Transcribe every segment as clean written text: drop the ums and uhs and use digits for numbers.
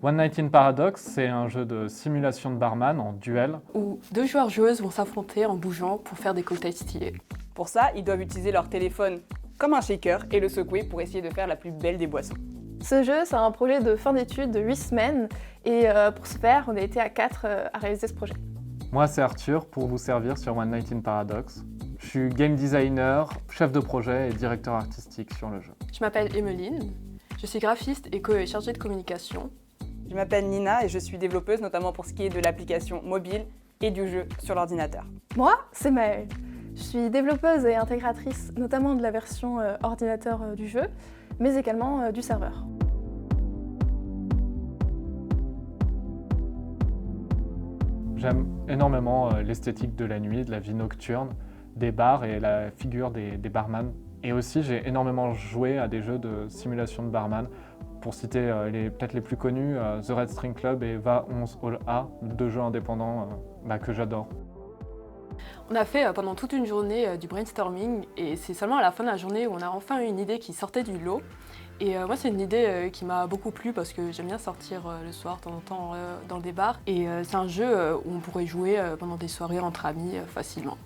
One Night in Paradox, c'est un jeu de simulation de barman en duel. Où deux joueurs-joueuses vont s'affronter en bougeant pour faire des cocktails stylés. Pour ça, ils doivent utiliser leur téléphone comme un shaker et le secouer pour essayer de faire la plus belle des boissons. Ce jeu, c'est un projet de fin d'études de 8 semaines et pour ce faire, on a été à 4 à réaliser ce projet. Moi, c'est Arthur pour vous servir sur One Night in Paradox. Je suis game designer, chef de projet et directeur artistique sur le jeu. Je m'appelle Emeline, je suis graphiste et chargée de communication. Je m'appelle Nina et je suis développeuse notamment pour ce qui est de l'application mobile et du jeu sur l'ordinateur. Moi, c'est Maëlle. Je suis développeuse et intégratrice notamment de la version ordinateur du jeu, mais également du serveur. J'aime énormément l'esthétique de la nuit, de la vie nocturne, des bars et la figure des barman. Et aussi, j'ai énormément joué à des jeux de simulation de barman. Pour citer peut-être les plus connus, The Red String Club et Va 11 All A, deux jeux indépendants que j'adore. On a fait pendant toute une journée du brainstorming et c'est seulement à la fin de la journée où on a enfin eu une idée qui sortait du lot. Et moi, c'est une idée qui m'a beaucoup plu parce que j'aime bien sortir le soir de temps en temps dans des bars. Et c'est un jeu où on pourrait jouer pendant des soirées entre amis facilement.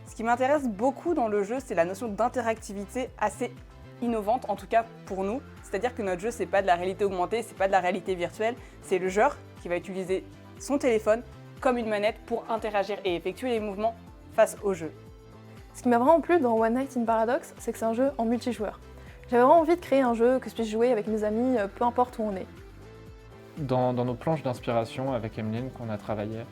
Ce qui m'intéresse beaucoup dans le jeu, c'est la notion d'interactivité assez innovante, en tout cas pour nous. C'est-à-dire que notre jeu, c'est pas de la réalité augmentée, c'est pas de la réalité virtuelle, c'est le joueur qui va utiliser son téléphone comme une manette pour interagir et effectuer les mouvements face au jeu. Ce qui m'a vraiment plu dans One Night in Paradox, c'est que c'est un jeu en multijoueur. J'avais vraiment envie de créer un jeu que je puisse jouer avec mes amis, peu importe où on est. Dans nos planches d'inspiration avec Emeline qu'on a travaillé,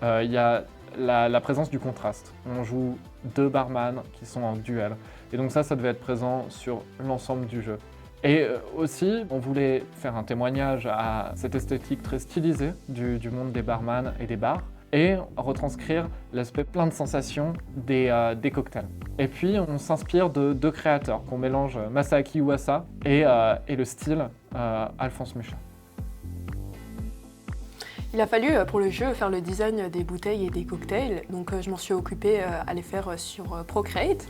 il y a la présence du contraste. On joue deux barman qui sont en duel. Et donc ça devait être présent sur l'ensemble du jeu. Et aussi, on voulait faire un témoignage à cette esthétique très stylisée du monde des barman et des bars et retranscrire l'aspect plein de sensations des cocktails. Et puis, on s'inspire de deux créateurs qu'on mélange, Masaaki Uwasa et le style Alphonse Mucha. Il a fallu pour le jeu faire le design des bouteilles et des cocktails, donc je m'en suis occupée à les faire sur Procreate.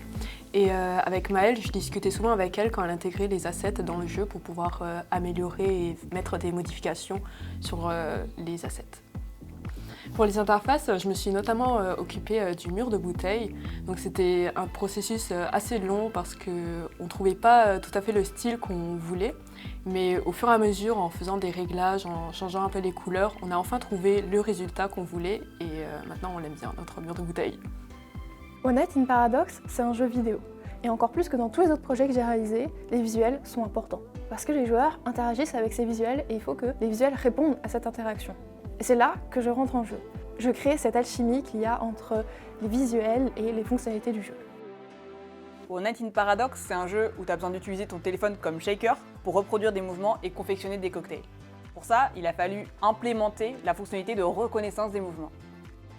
Et avec Maëlle, je discutais souvent avec elle quand elle intégrait les assets dans le jeu pour pouvoir améliorer et mettre des modifications sur les assets. Pour les interfaces, je me suis notamment occupée du mur de bouteilles. Donc c'était un processus assez long parce qu'on ne trouvait pas tout à fait le style qu'on voulait. Mais au fur et à mesure, en faisant des réglages, en changeant un peu les couleurs, on a enfin trouvé le résultat qu'on voulait et maintenant on l'aime bien, notre mur de bouteilles. One Night in Paradox, c'est un jeu vidéo. Et encore plus que dans tous les autres projets que j'ai réalisés, les visuels sont importants. Parce que les joueurs interagissent avec ces visuels et il faut que les visuels répondent à cette interaction. Et c'est là que je rentre en jeu. Je crée cette alchimie qu'il y a entre les visuels et les fonctionnalités du jeu. One Night in Paradox, c'est un jeu où tu as besoin d'utiliser ton téléphone comme shaker pour reproduire des mouvements et confectionner des cocktails. Pour ça, il a fallu implémenter la fonctionnalité de reconnaissance des mouvements.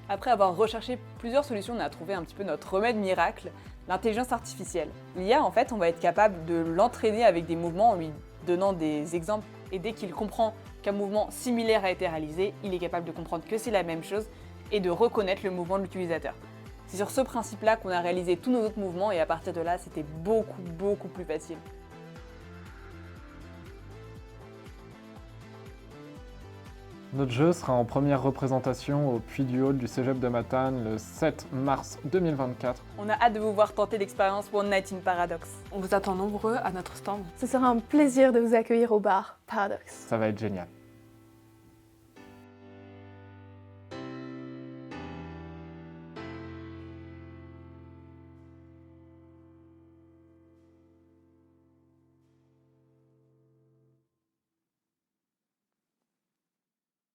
Après avoir recherché plusieurs solutions, on a trouvé un petit peu notre remède miracle, l'intelligence artificielle. L'IA, en fait, on va être capable de l'entraîner avec des mouvements en lui donnant des exemples. Et dès qu'il comprend qu'un mouvement similaire a été réalisé, il est capable de comprendre que c'est la même chose et de reconnaître le mouvement de l'utilisateur. C'est sur ce principe-là qu'on a réalisé tous nos autres mouvements et à partir de là, c'était beaucoup plus facile. Notre jeu sera en première représentation au Puy du Hall du Cégep de Matane le 7 mars 2024. On a hâte de vous voir tenter l'expérience One Night in Paradox. On vous attend nombreux à notre stand. Ce sera un plaisir de vous accueillir au bar Paradox. Ça va être génial.